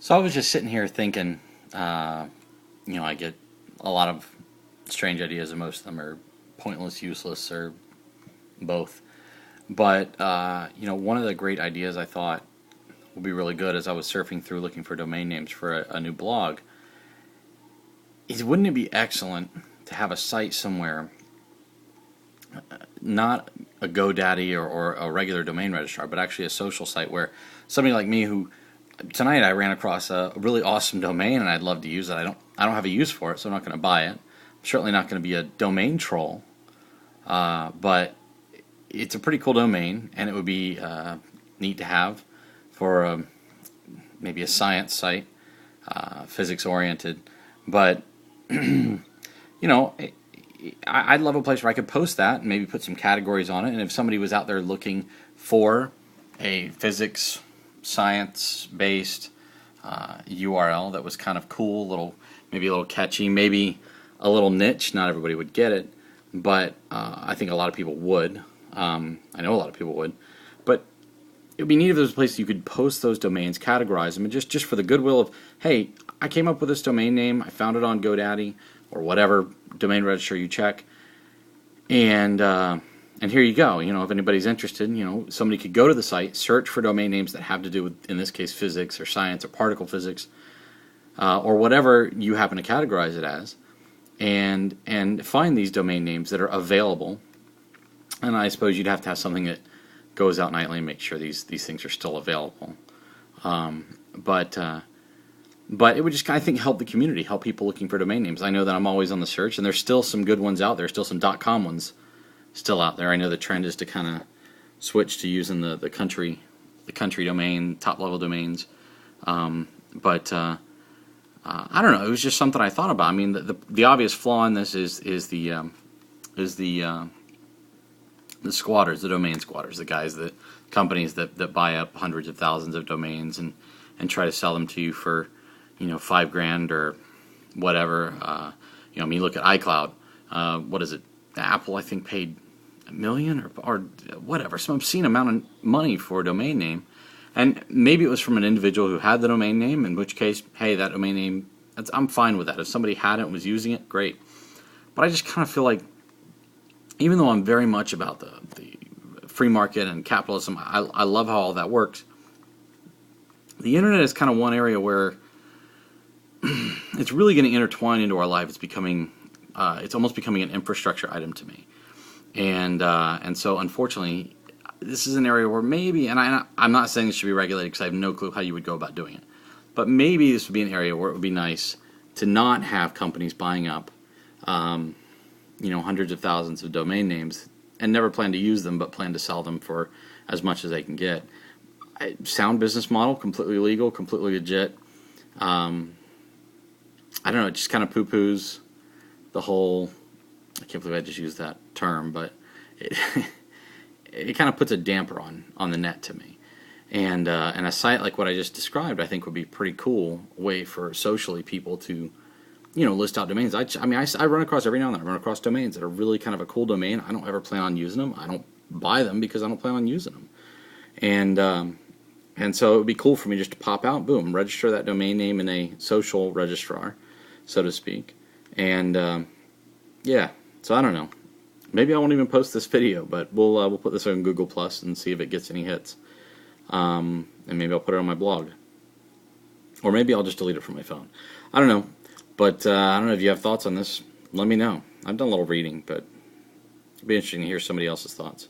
So I was just sitting here thinking, I get a lot of strange ideas, and most of them are pointless, useless, or both. But one of the great ideas I thought would be really good as I was surfing through looking for domain names for a new blog is, wouldn't it be excellent to have a site somewhere, not a GoDaddy or a regular domain registrar, but actually a social site where somebody like me who tonight I ran across a really awesome domain and I'd love to use it. I don't have a use for it, so I'm not going to buy it. I'm certainly not going to be a domain troll, but it's a pretty cool domain, and it would be neat to have for maybe a science site, physics oriented. But I'd love a place where I could post that and maybe put some categories on it. And if somebody was out there looking for a physics, science-based URL that was kind of cool, maybe a little catchy, maybe a little niche, not everybody would get it, but I think a lot of people would. I know a lot of people would. But it would be neat if there was a place you could post those domains, categorize them, and just for the goodwill of, hey, I came up with this domain name, I found it on GoDaddy or whatever domain registrar you check, and here you go. If anybody's interested, somebody could go to the site, search for domain names that have to do with, in this case, physics or science or particle physics, or whatever you happen to categorize it as, and find these domain names that are available. And I suppose you'd have to have something that goes out nightly and make sure these things are still available. But it would just, I think, help the community, help people looking for domain names. I know that I'm always on the search, and there's still some good ones out there, still some .com ones still out there. I know the trend is to kind of switch to using the country domain, top level domains. But I don't know. It was just something I thought about. I mean, the obvious flaw in this is the squatters, the domain squatters, the companies that buy up hundreds of thousands of domains and try to sell them to you for $5,000 or whatever. Look at iCloud. What is it? Apple, I think, paid $1 million or whatever, some obscene amount of money for a domain name. And maybe it was from an individual who had the domain name, in which case, hey, that domain name, I'm fine with that. If somebody had it and was using it, great. But I just kind of feel like, even though I'm very much about the free market and capitalism, I love how all that works. The internet is kind of one area where it's really getting intertwined into our life. It's almost becoming an infrastructure item to me, and so unfortunately, this is an area where maybe, and I'm not saying this should be regulated because I have no clue how you would go about doing it, but maybe this would be an area where it would be nice to not have companies buying up hundreds of thousands of domain names and never plan to use them, but plan to sell them for as much as they can get. Sound business model, completely legal, completely legit. I don't know, it just kind of poo-poos the whole, I can't believe I just used that term, but it kind of puts a damper on the net to me. And a site like what I just described, I think would be a pretty cool way for socially people to list out domains. I run across every now and then. I run across domains that are really kind of a cool domain. I don't ever plan on using them. I don't buy them because I don't plan on using them. And so it would be cool for me just to pop out, boom, register that domain name in a social registrar, so to speak. And so I don't know. Maybe I won't even post this video, but we'll put this on Google Plus and see if it gets any hits. And maybe I'll put it on my blog, or maybe I'll just delete it from my phone. I don't know. But I don't know if you have thoughts on this. Let me know. I've done a little reading, but it'd be interesting to hear somebody else's thoughts.